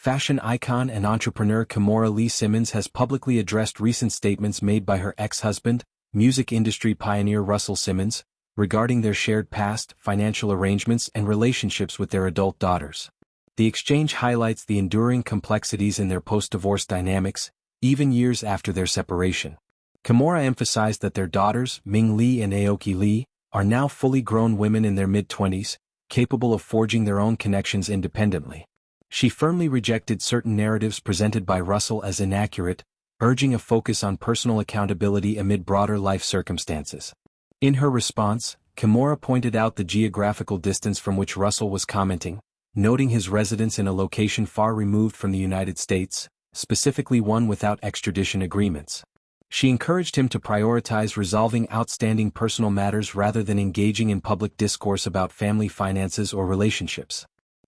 Fashion icon and entrepreneur Kimora Lee Simmons has publicly addressed recent statements made by her ex-husband, music industry pioneer Russell Simmons, regarding their shared past, financial arrangements and relationships with their adult daughters. The exchange highlights the enduring complexities in their post-divorce dynamics, even years after their separation. Kimora emphasized that their daughters, Ming Lee and Aoki Lee, are now fully grown women in their mid-20s, capable of forging their own connections independently. She firmly rejected certain narratives presented by Russell as inaccurate, urging a focus on personal accountability amid broader life circumstances. In her response, Kimora pointed out the geographical distance from which Russell was commenting, noting his residence in a location far removed from the United States, specifically one without extradition agreements. She encouraged him to prioritize resolving outstanding personal matters rather than engaging in public discourse about family finances or relationships.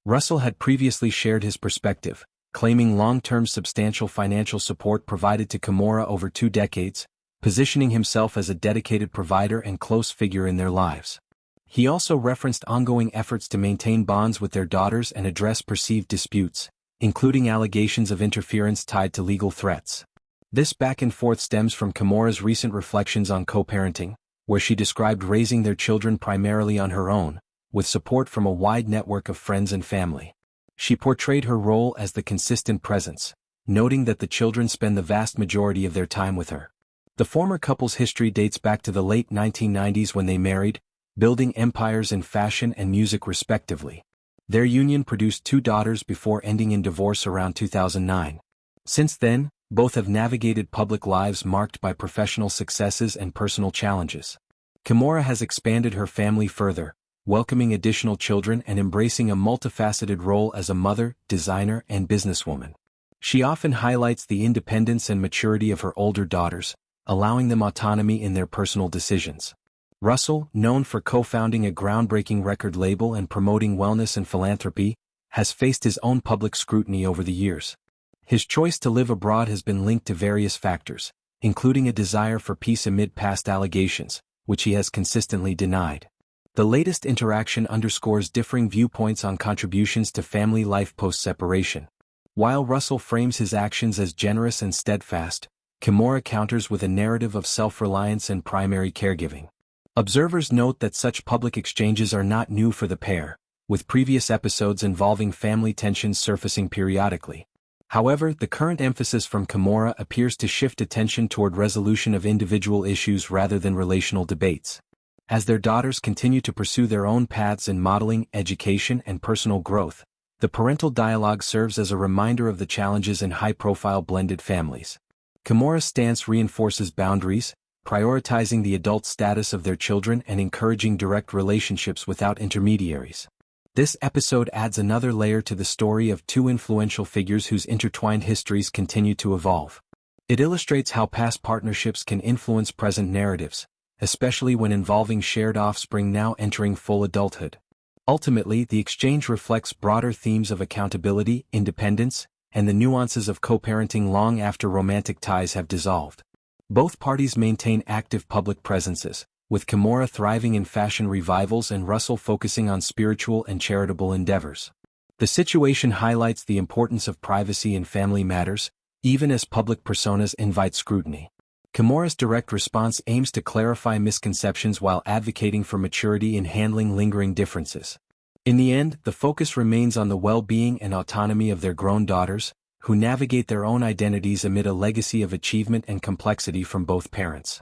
Russell had previously shared his perspective, claiming long-term substantial financial support provided to Kimora over 2 decades, positioning himself as a dedicated provider and close figure in their lives. He also referenced ongoing efforts to maintain bonds with their daughters and address perceived disputes, including allegations of interference tied to legal threats. This back and forth stems from Kimora's recent reflections on co-parenting, where she described raising their children primarily on her own, with support from a wide network of friends and family. She portrayed her role as the consistent presence, noting that the children spend the vast majority of their time with her. The former couple's history dates back to the late 1990s when they married, building empires in fashion and music respectively. Their union produced 2 daughters before ending in divorce around 2009. Since then, both have navigated public lives marked by professional successes and personal challenges. Kimora has expanded her family further, welcoming additional children and embracing a multifaceted role as a mother, designer, and businesswoman. She often highlights the independence and maturity of her older daughters, allowing them autonomy in their personal decisions. Russell, known for co-founding a groundbreaking record label and promoting wellness and philanthropy, has faced his own public scrutiny over the years. His choice to live abroad has been linked to various factors, including a desire for peace amid past allegations, which he has consistently denied. The latest interaction underscores differing viewpoints on contributions to family life post-separation. While Russell frames his actions as generous and steadfast, Kimora counters with a narrative of self-reliance and primary caregiving. Observers note that such public exchanges are not new for the pair, with previous episodes involving family tensions surfacing periodically. However, the current emphasis from Kimora appears to shift attention toward resolution of individual issues rather than relational debates. As their daughters continue to pursue their own paths in modeling, education, and personal growth, the parental dialogue serves as a reminder of the challenges in high-profile blended families. Kimora's stance reinforces boundaries, prioritizing the adult status of their children and encouraging direct relationships without intermediaries. This episode adds another layer to the story of 2 influential figures whose intertwined histories continue to evolve. It illustrates how past partnerships can influence present narratives, especially when involving shared offspring now entering full adulthood. Ultimately, the exchange reflects broader themes of accountability, independence, and the nuances of co-parenting long after romantic ties have dissolved. Both parties maintain active public presences, with Kimora thriving in fashion revivals and Russell focusing on spiritual and charitable endeavors. The situation highlights the importance of privacy in family matters, even as public personas invite scrutiny. Kimora's direct response aims to clarify misconceptions while advocating for maturity in handling lingering differences. In the end, the focus remains on the well-being and autonomy of their grown daughters, who navigate their own identities amid a legacy of achievement and complexity from both parents.